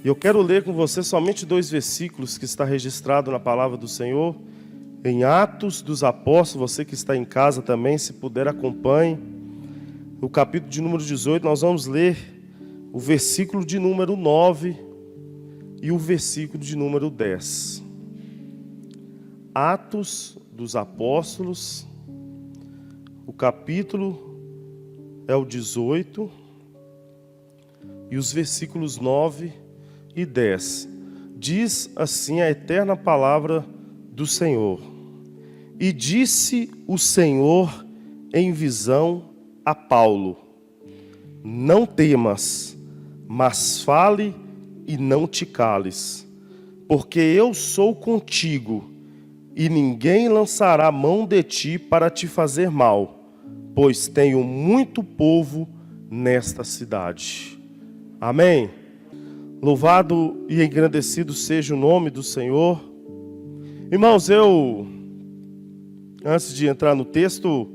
E eu quero ler com você somente 2 versículos que está registrado na palavra do Senhor, em Atos dos Apóstolos. Você que está em casa também, se puder, acompanhe. No capítulo de número 18, nós vamos ler o versículo de número 9 e o versículo de número 10. Atos dos Apóstolos, o capítulo é o 18, e os versículos 9 e 10. Diz assim a eterna palavra do Senhor: E disse o Senhor em visão a Paulo: Não temas, mas fale e não te cales, porque eu sou contigo, e ninguém lançará mão de ti para te fazer mal, pois tenho muito povo nesta cidade. Amém? Louvado e engrandecido seja o nome do Senhor. Irmãos, antes de entrar no texto,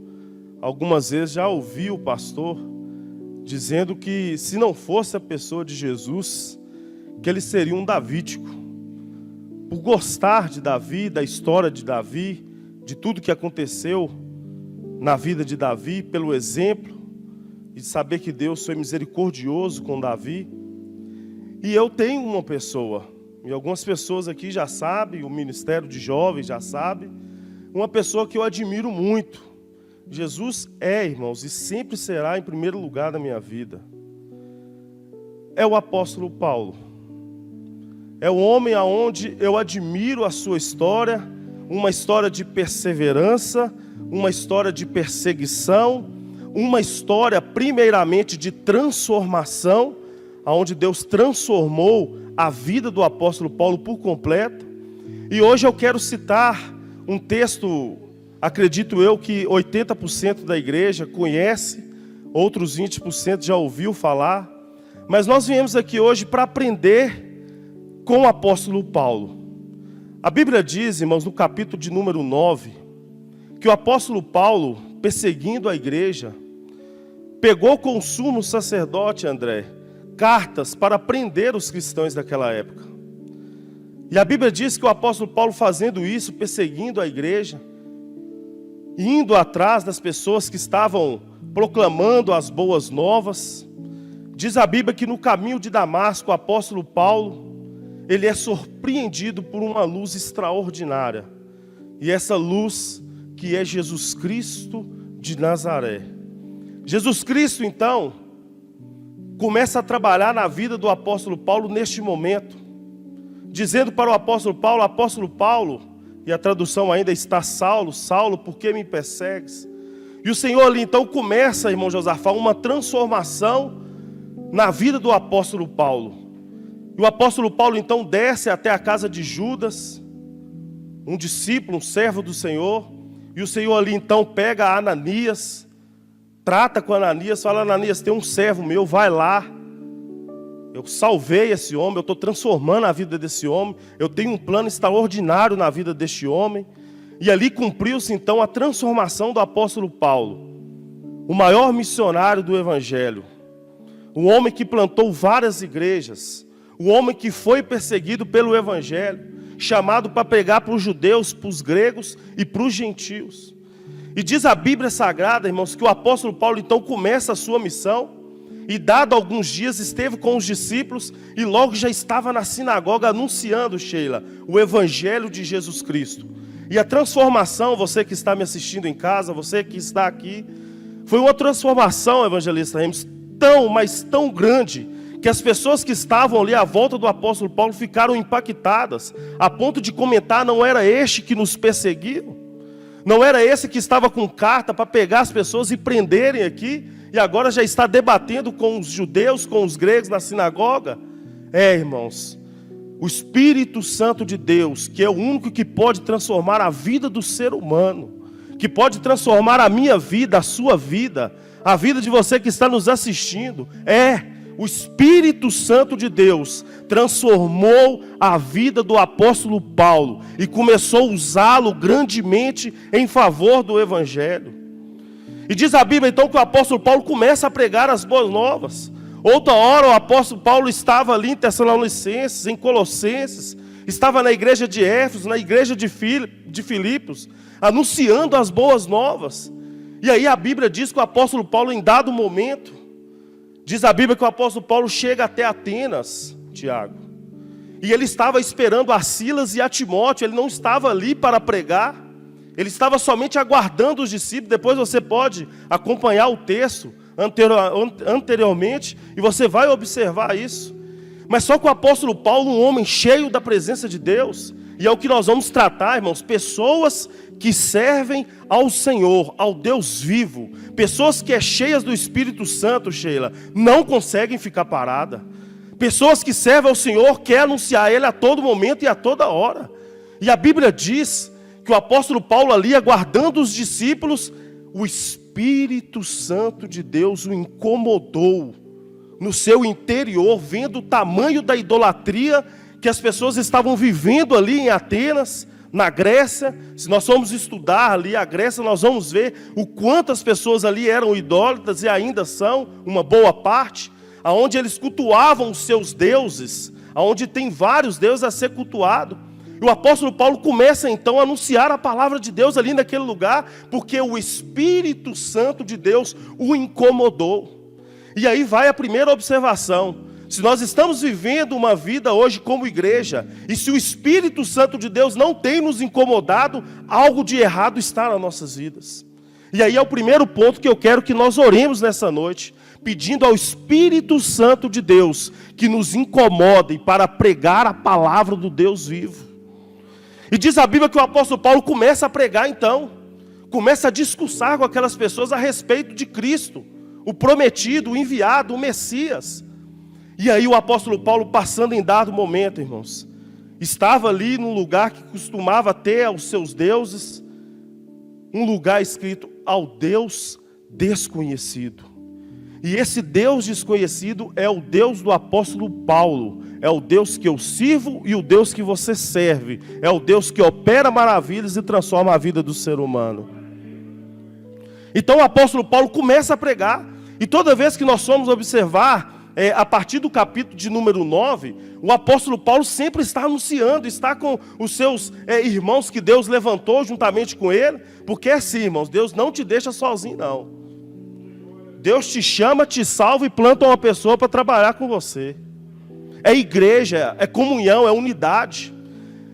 algumas vezes já ouvi o pastor dizendo que se não fosse a pessoa de Jesus, que ele seria um davídico. Por gostar de Davi, da história de Davi, de tudo que aconteceu na vida de Davi, pelo exemplo, e de saber que Deus foi misericordioso com Davi. E eu tenho uma pessoa, e algumas pessoas aqui já sabem, o Ministério de Jovens já sabe, uma pessoa que eu admiro muito. Jesus é, irmãos, e sempre será em primeiro lugar na minha vida. É o apóstolo Paulo. É o homem aonde eu admiro a sua história, uma história de perseverança, uma história de perseguição, uma história primeiramente de transformação, aonde Deus transformou a vida do apóstolo Paulo por completo. E hoje eu quero citar um texto, acredito eu que 80% da igreja conhece, outros 20% já ouviu falar, mas nós viemos aqui hoje para aprender com o apóstolo Paulo. A Bíblia diz, irmãos, no capítulo de número 9, que o apóstolo Paulo, perseguindo a igreja, pegou com o sumo sacerdote, André, cartas para prender os cristãos daquela época. E a Bíblia diz que o apóstolo Paulo, fazendo isso, perseguindo a igreja, indo atrás das pessoas que estavam proclamando as boas novas, diz a Bíblia que no caminho de Damasco, o apóstolo Paulo, ele é surpreendido por uma luz extraordinária. E essa luz que é Jesus Cristo de Nazaré. Jesus Cristo, então, começa a trabalhar na vida do apóstolo Paulo neste momento, dizendo para o apóstolo Paulo, e a tradução ainda está Saulo, Saulo, por que me persegues? E o Senhor ali então começa, irmão Josafá, uma transformação na vida do apóstolo Paulo. E o apóstolo Paulo então desce até a casa de Judas, um discípulo, um servo do Senhor, e o Senhor ali então pega Ananias, trata com Ananias, fala: Ananias, tem um servo meu, vai lá. Eu salvei esse homem, eu estou transformando a vida desse homem, eu tenho um plano extraordinário na vida deste homem. E ali cumpriu-se então a transformação do apóstolo Paulo, o maior missionário do Evangelho, o homem que plantou várias igrejas, o homem que foi perseguido pelo Evangelho, chamado para pregar para os judeus, para os gregos e para os gentios. E diz a Bíblia Sagrada, irmãos, que o apóstolo Paulo então começa a sua missão, e dado alguns dias esteve com os discípulos, e logo já estava na sinagoga anunciando, Sheila, o Evangelho de Jesus Cristo. E a transformação, você que está me assistindo em casa, você que está aqui, foi uma transformação, evangelista Remes, mas tão grande, que as pessoas que estavam ali à volta do apóstolo Paulo ficaram impactadas, a ponto de comentar: não era este que nos perseguiu? Não era esse que estava com carta para pegar as pessoas e prenderem aqui, e agora já está debatendo com os judeus, com os gregos na sinagoga? Irmãos, o Espírito Santo de Deus, que é o único que pode transformar a vida do ser humano, que pode transformar a minha vida, a sua vida, a vida de você que está nos assistindo, o Espírito Santo de Deus transformou a vida do apóstolo Paulo e começou a usá-lo grandemente em favor do Evangelho. E diz a Bíblia então que o apóstolo Paulo começa a pregar as boas novas. Outra hora o apóstolo Paulo estava ali em Tessalonicenses, em Colossenses, estava na igreja de Éfeso, na igreja de Filipos, anunciando as boas novas. E aí a Bíblia diz que o apóstolo Paulo, em dado momento, diz a Bíblia que o apóstolo Paulo chega até Atenas, Tiago. E ele estava esperando a Silas e a Timóteo, ele não estava ali para pregar, ele estava somente aguardando os discípulos. Depois você pode acompanhar o texto anteriormente, e você vai observar isso. Mas só que o apóstolo Paulo, um homem cheio da presença de Deus, e é o que nós vamos tratar, irmãos, pessoas que servem ao Senhor, ao Deus vivo, pessoas que cheias do Espírito Santo, Sheila, não conseguem ficar paradas. Pessoas que servem ao Senhor, querem anunciar Ele a todo momento e a toda hora. E a Bíblia diz que o apóstolo Paulo ali, aguardando os discípulos, o Espírito Santo de Deus o incomodou no seu interior, vendo o tamanho da idolatria que as pessoas estavam vivendo ali em Atenas, na Grécia. Se nós formos estudar ali a Grécia, nós vamos ver o quanto as pessoas ali eram idólatras, e ainda são, uma boa parte, aonde eles cultuavam os seus deuses, aonde tem vários deuses a ser cultuado. E o apóstolo Paulo começa então a anunciar a palavra de Deus ali naquele lugar, porque o Espírito Santo de Deus o incomodou. E aí vai a primeira observação. Se nós estamos vivendo uma vida hoje como igreja, e se o Espírito Santo de Deus não tem nos incomodado, algo de errado está nas nossas vidas. E aí é o primeiro ponto que eu quero que nós oremos nessa noite, pedindo ao Espírito Santo de Deus que nos incomode para pregar a palavra do Deus vivo. E diz a Bíblia que o apóstolo Paulo começa a pregar então, começa a discursar com aquelas pessoas a respeito de Cristo, o prometido, o enviado, o Messias. E aí o apóstolo Paulo, passando em dado momento, irmãos, estava ali num lugar que costumava ter aos seus deuses, um lugar escrito ao Deus desconhecido. E esse Deus desconhecido é o Deus do apóstolo Paulo, é o Deus que eu sirvo e o Deus que você serve, é o Deus que opera maravilhas e transforma a vida do ser humano. Então o apóstolo Paulo começa a pregar, e toda vez que nós formos observar, a partir do capítulo de número 9, o apóstolo Paulo sempre está anunciando, está com os seus irmãos que Deus levantou juntamente com ele, porque é assim, irmãos, Deus não te deixa sozinho não. Deus te chama, te salva e planta uma pessoa para trabalhar com você. É igreja, é comunhão, é unidade.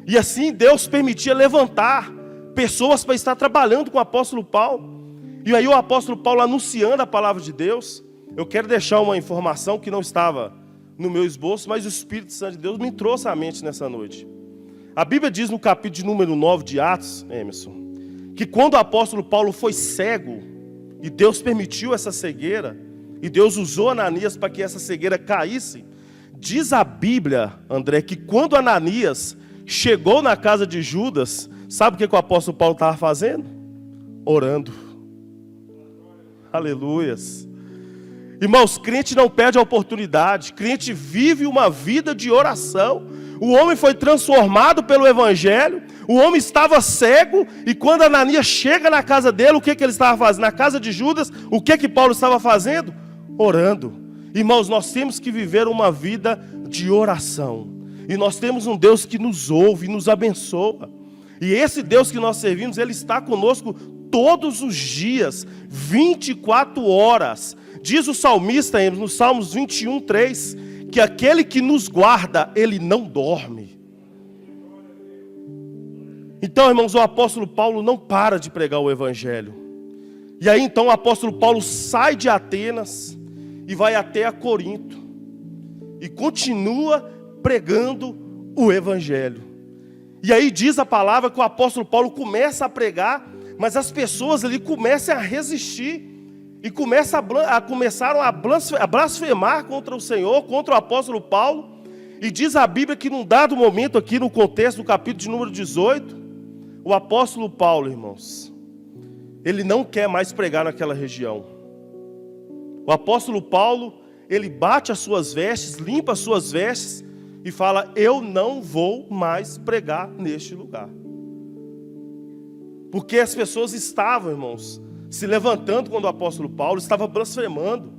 E assim Deus permitia levantar pessoas para estar trabalhando com o apóstolo Paulo. E aí o apóstolo Paulo anunciando a palavra de Deus. Eu quero deixar uma informação que não estava no meu esboço, mas o Espírito Santo de Deus me trouxe à mente nessa noite. A Bíblia diz no capítulo de número 9 de Atos, Emerson, que quando o apóstolo Paulo foi cego, e Deus permitiu essa cegueira, e Deus usou Ananias para que essa cegueira caísse, diz a Bíblia, André, que quando Ananias chegou na casa de Judas, sabe o que o apóstolo Paulo estava fazendo? Orando. Aleluias. Irmãos, crente não perde a oportunidade, crente vive uma vida de oração. O homem foi transformado pelo Evangelho, o homem estava cego, e quando Ananias chega na casa dele, o que ele estava fazendo? Na casa de Judas, o que Paulo estava fazendo? Orando. Irmãos, nós temos que viver uma vida de oração, e nós temos um Deus que nos ouve e nos abençoa, e esse Deus que nós servimos, Ele está conosco todos os dias, 24 horas, diz o salmista, no Salmos 21, 3, que aquele que nos guarda, ele não dorme. Então, irmãos, o apóstolo Paulo não para de pregar o Evangelho. E aí, então, o apóstolo Paulo sai de Atenas e vai até a Corinto. E continua pregando o Evangelho. E aí diz a palavra que o apóstolo Paulo começa a pregar, mas as pessoas ali começam a resistir. E começaram a blasfemar contra o Senhor, contra o apóstolo Paulo. E diz a Bíblia que num dado momento aqui no contexto do capítulo de número 18, o apóstolo Paulo, irmãos, ele não quer mais pregar naquela região. O apóstolo Paulo, ele bate as suas vestes, limpa as suas vestes e fala: eu não vou mais pregar neste lugar. Porque as pessoas estavam, irmãos, se levantando quando o apóstolo Paulo estava blasfemando.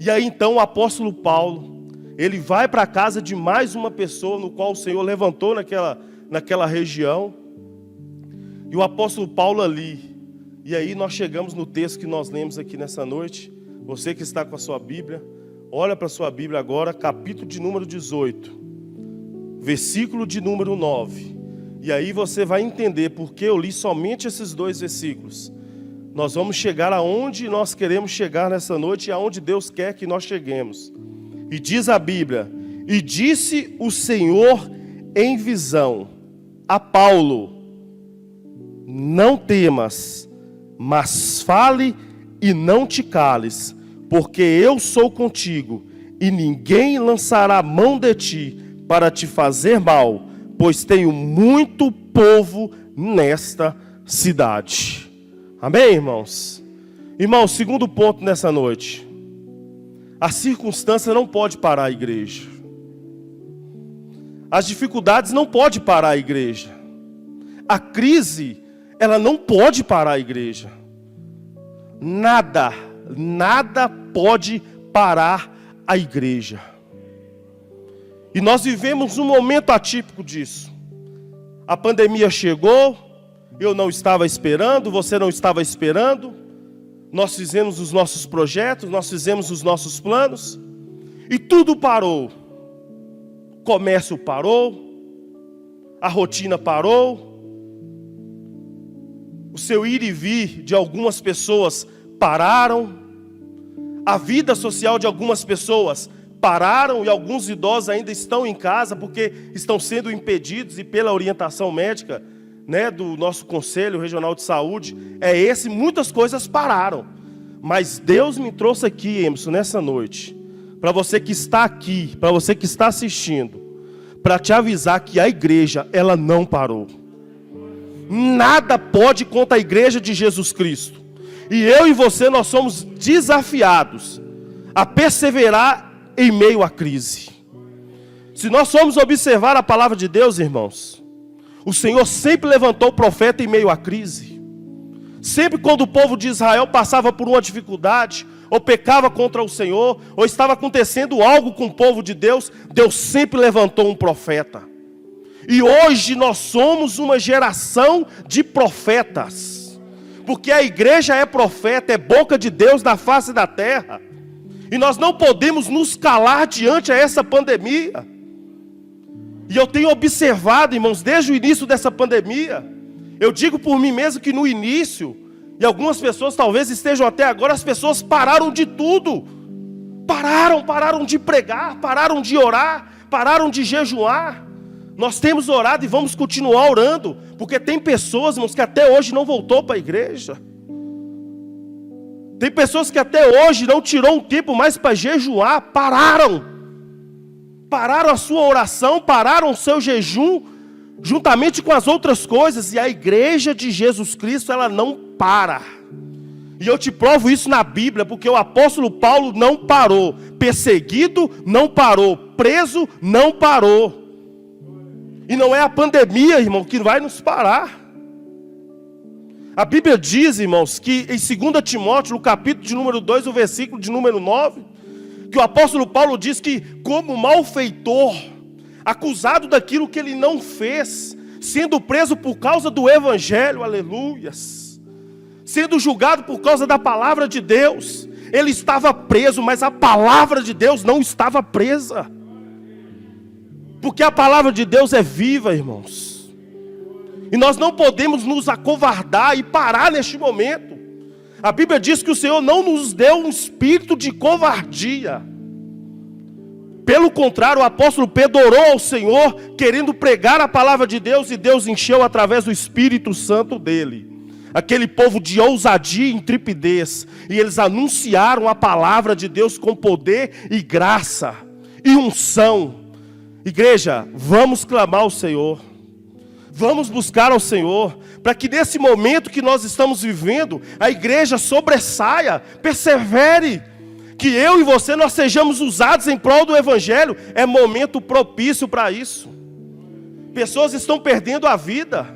E aí então o apóstolo Paulo, ele vai para a casa de mais uma pessoa no qual o Senhor levantou naquela região. E o apóstolo Paulo ali, e aí nós chegamos no texto que nós lemos aqui nessa noite. Você que está com a sua Bíblia, olha para a sua Bíblia agora, capítulo de número 18, versículo de número 9. E aí você vai entender porque eu li somente esses 2 versículos. Nós vamos chegar aonde nós queremos chegar nessa noite e aonde Deus quer que nós cheguemos. E diz a Bíblia: e disse o Senhor em visão a Paulo: não temas, mas fale e não te cales, porque eu sou contigo, e ninguém lançará mão de ti para te fazer mal, pois tenho muito povo nesta cidade. Amém, irmãos? Irmãos, segundo ponto nessa noite: a circunstância não pode parar a igreja. As dificuldades não podem parar a igreja. A crise, ela não pode parar a igreja. Nada pode parar a igreja. E nós vivemos um momento atípico disso. A pandemia chegou, eu não estava esperando, você não estava esperando. Nós fizemos os nossos projetos, nós fizemos os nossos planos, e tudo parou. O comércio parou, a rotina parou, o seu ir e vir de algumas pessoas pararam, a vida social de algumas pessoas pararam, e alguns idosos ainda estão em casa porque estão sendo impedidos, e pela orientação médica, do nosso Conselho Regional de Saúde, muitas coisas pararam. Mas Deus me trouxe aqui, Emerson, nessa noite, para você que está aqui, para você que está assistindo, para te avisar que a igreja, ela não parou. Nada pode contra a igreja de Jesus Cristo. E eu e você, nós somos desafiados a perseverar em meio à crise. Se nós formos observar a palavra de Deus, irmãos, o Senhor sempre levantou o profeta em meio à crise. Sempre quando o povo de Israel passava por uma dificuldade, ou pecava contra o Senhor, ou estava acontecendo algo com o povo de Deus, Deus sempre levantou um profeta. E hoje nós somos uma geração de profetas, porque a igreja é profeta, é boca de Deus na face da terra. E nós não podemos nos calar diante a essa pandemia. E eu tenho observado, irmãos, desde o início dessa pandemia, eu digo por mim mesmo que no início, e algumas pessoas talvez estejam até agora, as pessoas pararam de tudo. Pararam de pregar, pararam de orar, pararam de jejuar. Nós temos orado e vamos continuar orando, porque tem pessoas, irmãos, que até hoje não voltou para a igreja. Tem pessoas que até hoje não tirou um tempo mais para jejuar, pararam a sua oração, pararam o seu jejum, juntamente com as outras coisas, e a igreja de Jesus Cristo, ela não para. E eu te provo isso na Bíblia, porque o apóstolo Paulo não parou, perseguido não parou, preso não parou. E não é a pandemia, irmão, que vai nos parar. A Bíblia diz, irmãos, que em 2 Timóteo, no capítulo de número 2, o versículo de número 9, que o apóstolo Paulo diz que, como malfeitor, acusado daquilo que ele não fez, sendo preso por causa do evangelho, aleluias, sendo julgado por causa da palavra de Deus, ele estava preso, mas a palavra de Deus não estava presa, porque a palavra de Deus é viva, irmãos. E nós não podemos nos acovardar e parar neste momento. A Bíblia diz que o Senhor não nos deu um espírito de covardia. Pelo contrário, o apóstolo Pedro orou ao Senhor, querendo pregar a palavra de Deus, e Deus encheu através do Espírito Santo dele aquele povo de ousadia e intrepidez. E eles anunciaram a palavra de Deus com poder e graça e unção. Igreja, vamos clamar ao Senhor. Vamos buscar ao Senhor, para que nesse momento que nós estamos vivendo, a igreja sobressaia, persevere, que eu e você nós sejamos usados em prol do Evangelho. É momento propício para isso. Pessoas estão perdendo a vida,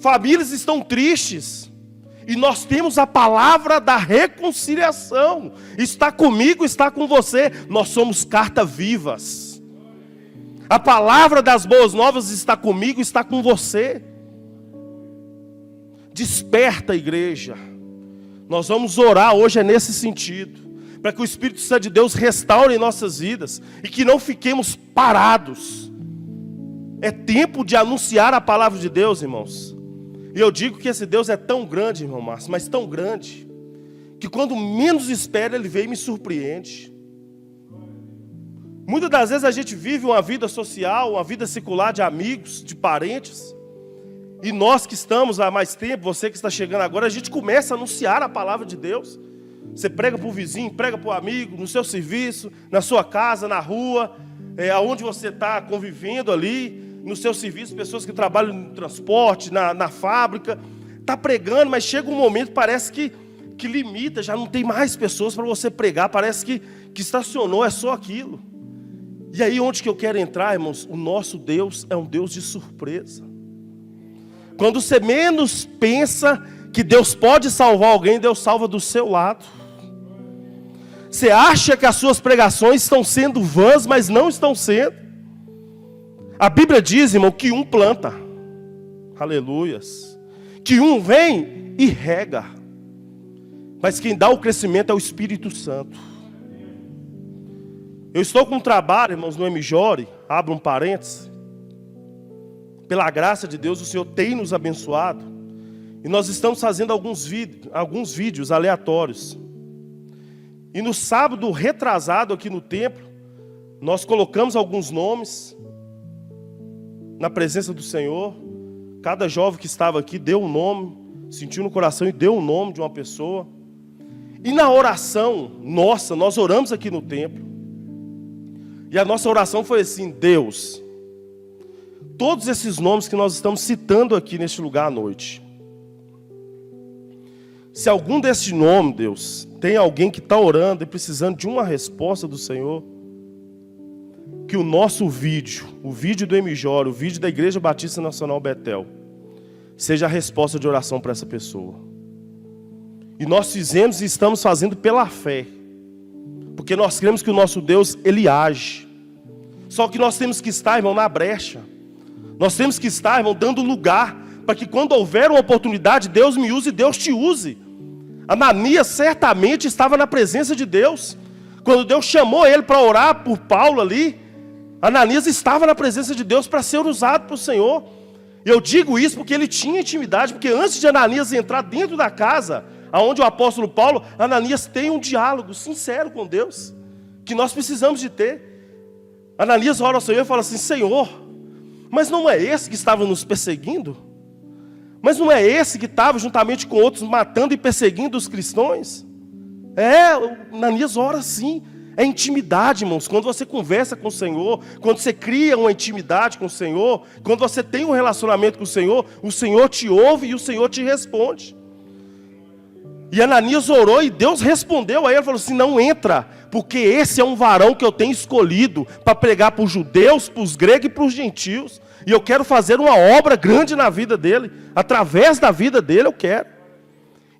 famílias estão tristes, E nós temos a palavra da reconciliação. Está comigo, está com você. Nós somos cartas vivas. A palavra das boas novas está comigo, está com você. Desperta, igreja. Nós vamos orar hoje nesse sentido, para que o Espírito Santo de Deus restaure nossas vidas e que não fiquemos parados. É tempo de anunciar a palavra de Deus, irmãos. E eu digo que esse Deus é tão grande, irmão Márcio, mas tão grande, que quando menos espera, Ele vem e me surpreende. Muitas das vezes a gente vive uma vida social, uma vida secular de amigos, de parentes. E nós que estamos há mais tempo, você que está chegando agora, a gente começa a anunciar a palavra de Deus. Você prega para o vizinho, prega para o amigo, no seu serviço, na sua casa, na rua, aonde você está convivendo ali, no seu serviço, pessoas que trabalham no transporte, na fábrica. Está pregando, mas chega um momento, parece que limita, já não tem mais pessoas para você pregar, parece que estacionou, é só aquilo. E aí onde que eu quero entrar, irmãos? O nosso Deus é um Deus de surpresa. Quando você menos pensa que Deus pode salvar alguém, Deus salva do seu lado. Você acha que as suas pregações estão sendo vãs, mas não estão sendo. A Bíblia diz, irmão, que um planta. Aleluias. Que um vem e rega. Mas quem dá o crescimento é o Espírito Santo. Eu estou com um trabalho, irmãos, no MJORE, abro um parênteses. Pela graça de Deus, o Senhor tem nos abençoado. E nós estamos fazendo alguns vídeos aleatórios. E no sábado retrasado aqui no templo, nós colocamos alguns nomes na presença do Senhor. Cada jovem que estava aqui deu um nome, sentiu no coração e deu o nome de uma pessoa. E na oração nossa, nós oramos aqui no templo. E a nossa oração foi assim: Deus, todos esses nomes que nós estamos citando aqui neste lugar à noite, se algum desse nome, Deus, tem alguém que está orando e precisando de uma resposta do Senhor, que o nosso vídeo, o vídeo do MJORE, o vídeo da Igreja Batista Nacional Betel, seja a resposta de oração para essa pessoa. E nós fizemos e estamos fazendo pela fé, porque nós cremos que o nosso Deus, Ele age. Só que nós temos que estar, irmão, na brecha. Nós temos que estar, irmão, dando lugar, para que quando houver uma oportunidade, Deus me use e Deus te use. Ananias certamente estava na presença de Deus. Quando Deus chamou ele para orar por Paulo ali, Ananias estava na presença de Deus para ser usado pelo Senhor. Eu digo isso porque ele tinha intimidade, porque antes de Ananias entrar dentro da casa, aonde o apóstolo Paulo, Ananias tem um diálogo sincero com Deus, que nós precisamos de ter. Ananias ora ao Senhor e fala assim: Senhor, mas não é esse que estava nos perseguindo? Mas não é esse que estava juntamente com outros matando e perseguindo os cristãos? Ananias ora assim. É intimidade, irmãos. Quando você conversa com o Senhor, quando você cria uma intimidade com o Senhor, quando você tem um relacionamento com o Senhor te ouve e o Senhor te responde. E Ananias orou e Deus respondeu a ele, falou assim: não entra, porque esse é um varão que eu tenho escolhido para pregar para os judeus, para os gregos e para os gentios. E eu quero fazer uma obra grande na vida dele, através da vida dele eu quero.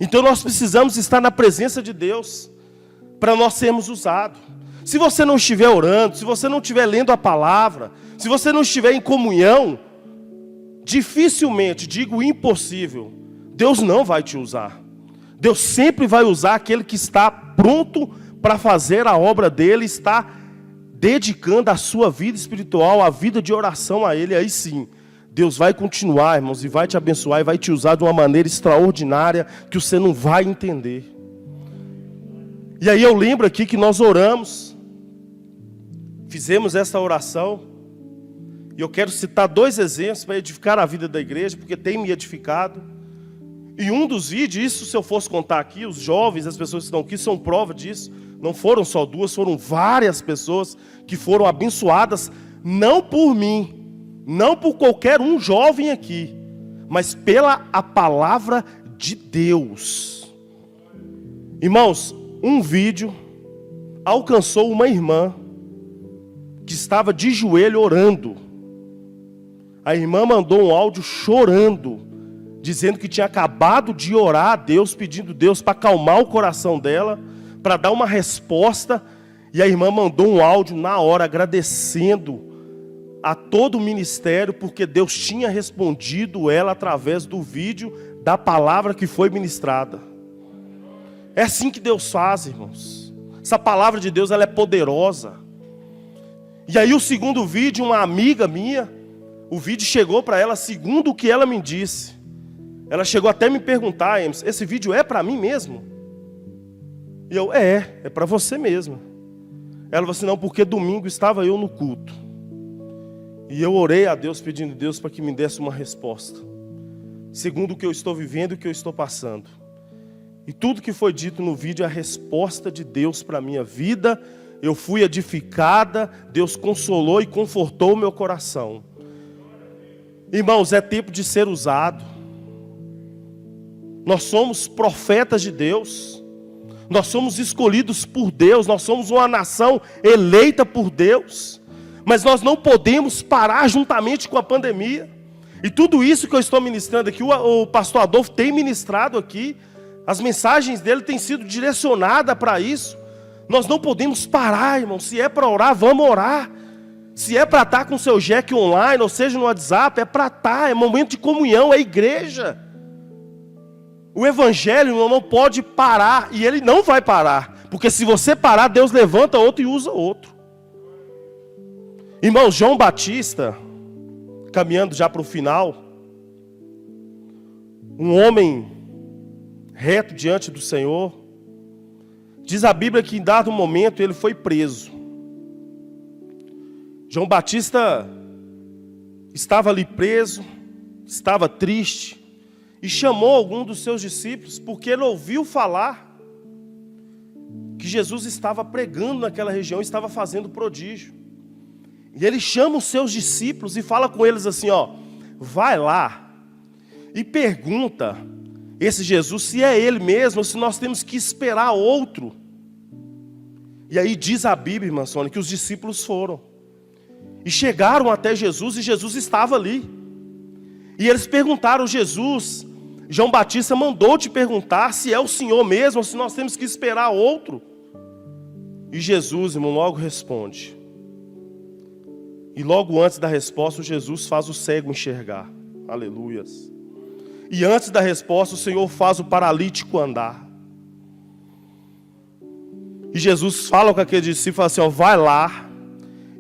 Então nós precisamos estar na presença de Deus, para nós sermos usados. Se você não estiver orando, se você não estiver lendo a palavra, se você não estiver em comunhão, dificilmente, digo impossível, Deus não vai te usar. Deus sempre vai usar aquele que está pronto para fazer a obra dele, está dedicando a sua vida espiritual, a vida de oração a Ele. Aí sim, Deus vai continuar, irmãos, e vai te abençoar e vai te usar de uma maneira extraordinária que você não vai entender. E aí eu lembro aqui que nós oramos, fizemos essa oração, e eu quero citar 2 exemplos para edificar a vida da igreja, porque tem me edificado. E um dos vídeos, isso se eu fosse contar aqui, os jovens, as pessoas que estão aqui, são prova disso. Não foram só 2, foram várias pessoas que foram abençoadas, não por mim, não por qualquer um jovem aqui, mas pela a palavra de Deus. Irmãos, um vídeo alcançou uma irmã que estava de joelho orando. A irmã mandou um áudio chorando, dizendo que tinha acabado de orar a Deus, pedindo a Deus para acalmar o coração dela, para dar uma resposta, e a irmã mandou um áudio na hora, agradecendo a todo o ministério, porque Deus tinha respondido ela através do vídeo, da palavra que foi ministrada. É assim que Deus faz, irmãos. Essa palavra de Deus, ela é poderosa. E aí o segundo vídeo, uma amiga minha, o vídeo chegou para ela segundo o que ela me disse. Ela chegou até a me perguntar: Emerson, esse vídeo é para mim mesmo? E eu, é para você mesmo. Ela falou assim: não, porque domingo estava eu no culto. E eu orei a Deus, pedindo a Deus para que me desse uma resposta, segundo o que eu estou vivendo e o que eu estou passando. E tudo que foi dito no vídeo é a resposta de Deus para a minha vida. Eu fui edificada, Deus consolou e confortou o meu coração. Irmãos, é tempo de ser usado. Nós somos profetas de Deus. Nós somos escolhidos por Deus. Nós somos uma nação eleita por Deus. Mas nós não podemos parar juntamente com a pandemia. E tudo isso que eu estou ministrando aqui, o pastor Adolfo tem ministrado aqui. As mensagens dele têm sido direcionadas para isso. Nós não podemos parar, irmão. Se é para orar, vamos orar. Se é para estar com o seu Jack online, ou seja, no WhatsApp, é para estar. É momento de comunhão, é igreja. O evangelho não pode parar, e ele não vai parar. Porque se você parar, Deus levanta outro e usa outro. Irmão, João Batista, caminhando já para o final, um homem reto diante do Senhor, diz a Bíblia que em dado momento ele foi preso. João Batista estava ali preso, estava triste, e chamou algum dos seus discípulos, porque ele ouviu falar que Jesus estava pregando naquela região, estava fazendo prodígio. E ele chama os seus discípulos e fala com eles assim, ó: vai lá e pergunta esse Jesus se é ele mesmo ou se nós temos que esperar outro. E aí diz a Bíblia, irmã Sônia, que os discípulos foram e chegaram até Jesus, e Jesus estava ali. E eles perguntaram: Jesus, João Batista mandou te perguntar se é o Senhor mesmo ou se nós temos que esperar outro. E Jesus, irmão, logo responde. E logo antes da resposta, Jesus faz o cego enxergar. Aleluias. E antes da resposta, o Senhor faz o paralítico andar. E Jesus fala com aquele discípulo, fala assim, ó: vai lá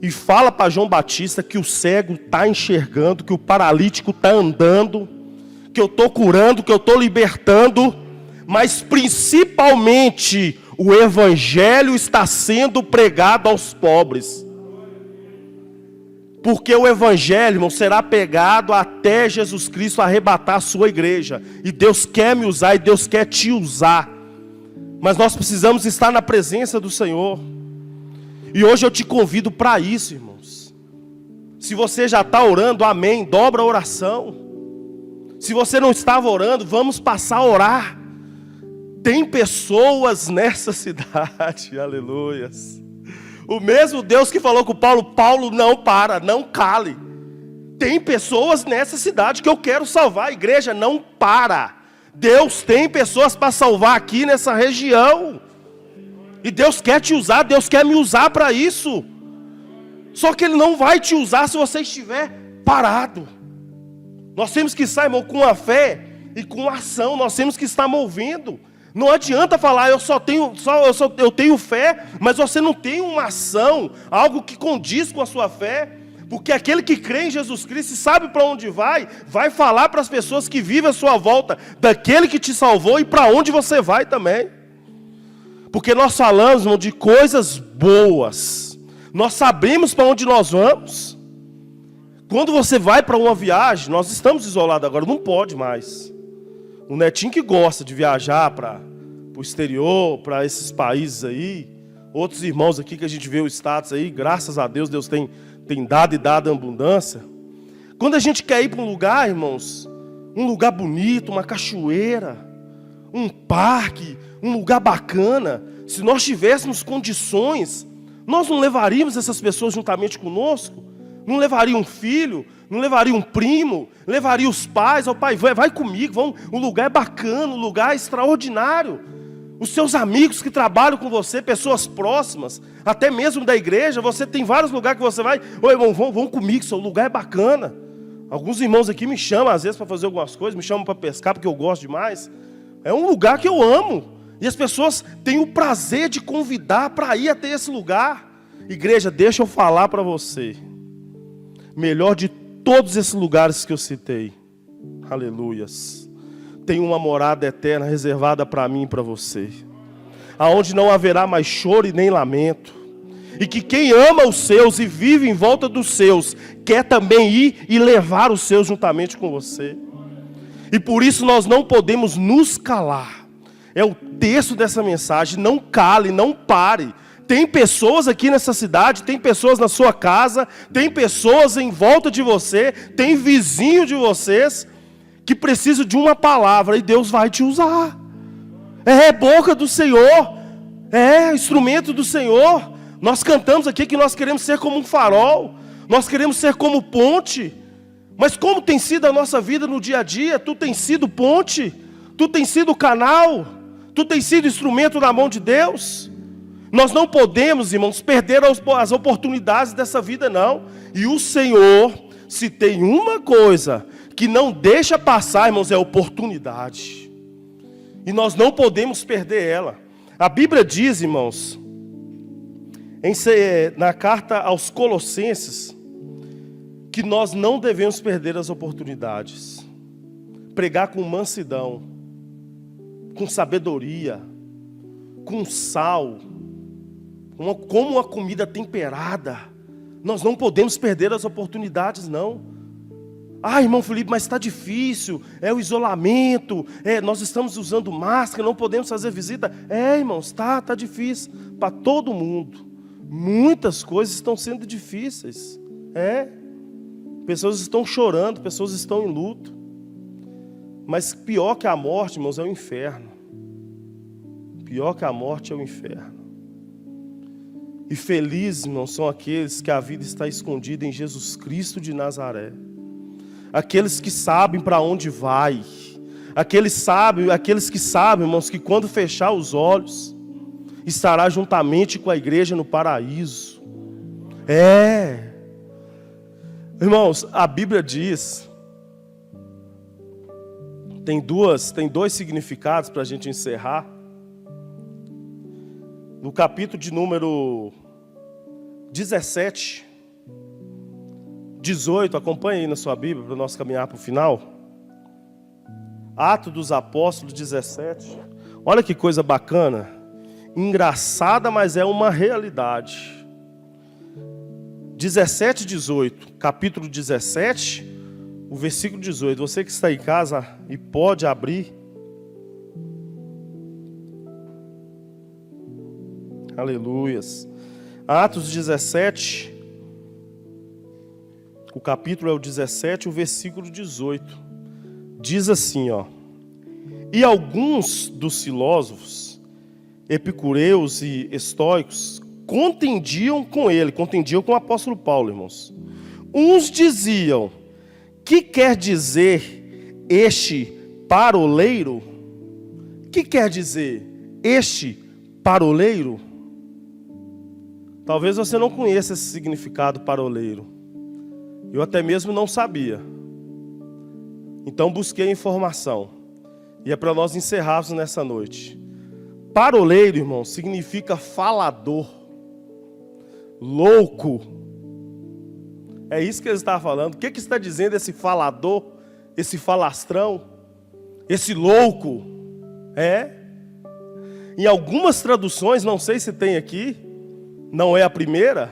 e fala para João Batista que o cego está enxergando, que o paralítico está andando, que eu estou curando, que eu estou libertando, mas principalmente o evangelho está sendo pregado aos pobres. Porque o evangelho, irmão, será pregado até Jesus Cristo arrebatar a sua igreja. E Deus quer me usar e Deus quer te usar. Mas nós precisamos estar na presença do Senhor. E hoje eu te convido para isso, irmãos. Se você já está orando, amém, dobra a oração. Se você não estava orando, vamos passar a orar. Tem pessoas nessa cidade, aleluias. O mesmo Deus que falou com Paulo, Paulo, não para, não cale. Tem pessoas nessa cidade que eu quero salvar, a igreja não para. Deus tem pessoas para salvar aqui nessa região. E Deus quer te usar, Deus quer me usar para isso. Só que Ele não vai te usar se você estiver parado. Nós temos que estar, irmão, com a fé e com a ação, nós temos que estar movendo. Não adianta falar, eu tenho fé, mas você não tem uma ação, algo que condiz com a sua fé. Porque aquele que crê em Jesus Cristo e sabe para onde vai falar para as pessoas que vivem à sua volta, daquele que te salvou e para onde você vai também. Porque nós falamos, irmão, de coisas boas, nós sabemos para onde nós vamos. Quando você vai para uma viagem, nós estamos isolados agora, não pode mais. O Netinho que gosta de viajar para o exterior, para esses países aí, outros irmãos aqui que a gente vê o status aí, graças a Deus, Deus tem dado e dado abundância. Quando a gente quer ir para um lugar, irmãos, um lugar bonito, uma cachoeira, um parque, um lugar bacana, se nós tivéssemos condições, nós não levaríamos essas pessoas juntamente conosco? Não levaria um filho? não levaria um primo, levaria os pais, ó pai, vai comigo, vamos, o lugar é bacana, o lugar é extraordinário. Os seus amigos que trabalham com você, pessoas próximas, até mesmo da igreja, você tem vários lugares que você vai, ô irmão, vão comigo, o lugar é bacana. Alguns irmãos aqui me chamam às vezes para fazer algumas coisas, me chamam para pescar porque eu gosto demais. É um lugar que eu amo, e as pessoas têm o prazer de convidar para ir até esse lugar. Igreja, deixa eu falar para você, melhor de todos esses lugares que eu citei, aleluias, tem uma morada eterna reservada para mim e para você, aonde não haverá mais choro e nem lamento, e que quem ama os seus e vive em volta dos seus, quer também ir e levar os seus juntamente com você. E por isso nós não podemos nos calar. É o texto dessa mensagem, não cale, não pare. Tem pessoas aqui nessa cidade, tem pessoas na sua casa, tem pessoas em volta de você, tem vizinho de vocês, que precisam de uma palavra, e Deus vai te usar. É boca do Senhor, é instrumento do Senhor. Nós cantamos aqui que nós queremos ser como um farol, nós queremos ser como ponte. Mas como tem sido a nossa vida no dia a dia? Tu tem sido ponte, tu tem sido canal, tu tem sido instrumento na mão de Deus. Nós não podemos, irmãos, perder as oportunidades dessa vida, não. E o Senhor, se tem uma coisa que não deixa passar, irmãos, é a oportunidade. E nós não podemos perder ela. A Bíblia diz, irmãos, na carta aos Colossenses, que nós não devemos perder as oportunidades. Pregar com mansidão, com sabedoria, com sal, como uma comida temperada. Nós não podemos perder as oportunidades, não. Ah, irmão Felipe, mas está difícil, é o isolamento, nós estamos usando máscara, não podemos fazer visita. Irmãos, está difícil para todo mundo. Muitas coisas estão sendo difíceis. Pessoas estão chorando, pessoas estão em luto. Mas pior que a morte, irmãos, é o inferno. Pior que a morte é o inferno. E felizes, irmãos, são aqueles que a vida está escondida em Jesus Cristo de Nazaré. Aqueles que sabem para onde vai. Aqueles que sabem, irmãos, que quando fechar os olhos, estará juntamente com a igreja no paraíso. Irmãos, a Bíblia diz, tem dois significados para a gente encerrar. No capítulo de número 17, 18, acompanhe aí na sua Bíblia para nós caminhar para o final. Atos dos Apóstolos 17. Olha que coisa bacana. Engraçada, mas é uma realidade. 17, 18. Capítulo 17, o versículo 18. Você que está em casa e pode abrir. Aleluias. Atos 17, o capítulo é o 17, o versículo 18. Diz assim, ó: e alguns dos filósofos, epicureus e estoicos, contendiam com ele, contendiam com o apóstolo Paulo, irmãos. Uns diziam: que quer dizer este paroleiro? Que quer dizer este paroleiro? Talvez você não conheça esse significado paroleiro. Eu até mesmo não sabia. Então busquei informação. E é para nós encerrarmos nessa noite. Paroleiro, irmão, significa falador, louco. É isso que ele está falando. O que está dizendo esse falador, esse falastrão, esse louco? Em algumas traduções, não sei se tem aqui, não é a primeira,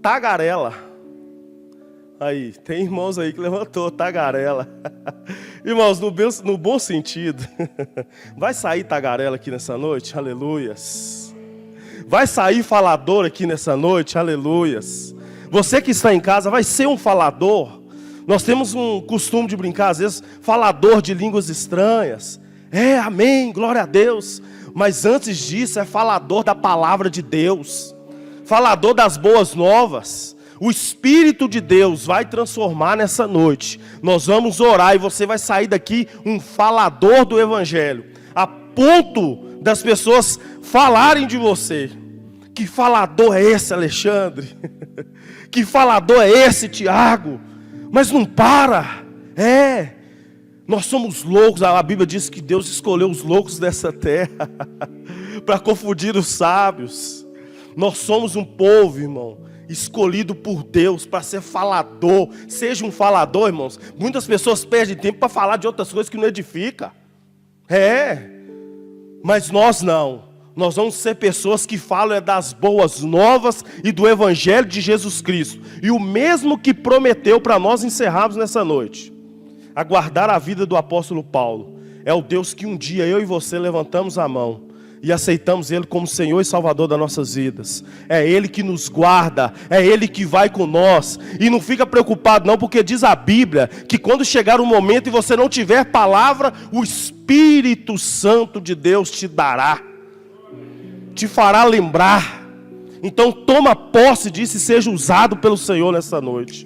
tagarela. Aí, tem irmãos aí que levantou, tagarela. Irmãos, no bom sentido. Vai sair tagarela aqui nessa noite? Aleluias. Vai sair falador aqui nessa noite? Aleluias. Você que está em casa vai ser um falador. Nós temos um costume de brincar, às vezes, falador de línguas estranhas. Amém, glória a Deus. Mas antes disso, é falador da palavra de Deus. Falador das boas novas. O Espírito de Deus vai transformar nessa noite. Nós vamos orar e você vai sair daqui um falador do Evangelho, a ponto das pessoas falarem de você. Que falador é esse, Alexandre? Que falador é esse, Tiago? Mas não para. Nós somos loucos. A Bíblia diz que Deus escolheu os loucos dessa terra para confundir os sábios. Nós somos um povo, irmão, escolhido por Deus para ser falador. Seja um falador, irmãos. Muitas pessoas perdem tempo para falar de outras coisas que não edificam. Mas nós não. Nós vamos ser pessoas que falam das boas novas e do Evangelho de Jesus Cristo. E o mesmo que prometeu para nós encerrarmos nessa noite, aguardar a vida do apóstolo Paulo, é o Deus que um dia eu e você levantamos a mão e aceitamos Ele como Senhor e Salvador das nossas vidas. É Ele que nos guarda, é Ele que vai com nós. E não fica preocupado não, porque diz a Bíblia que quando chegar o momento e você não tiver palavra, o Espírito Santo de Deus te dará, te fará lembrar. Então toma posse disso e seja usado pelo Senhor nessa noite.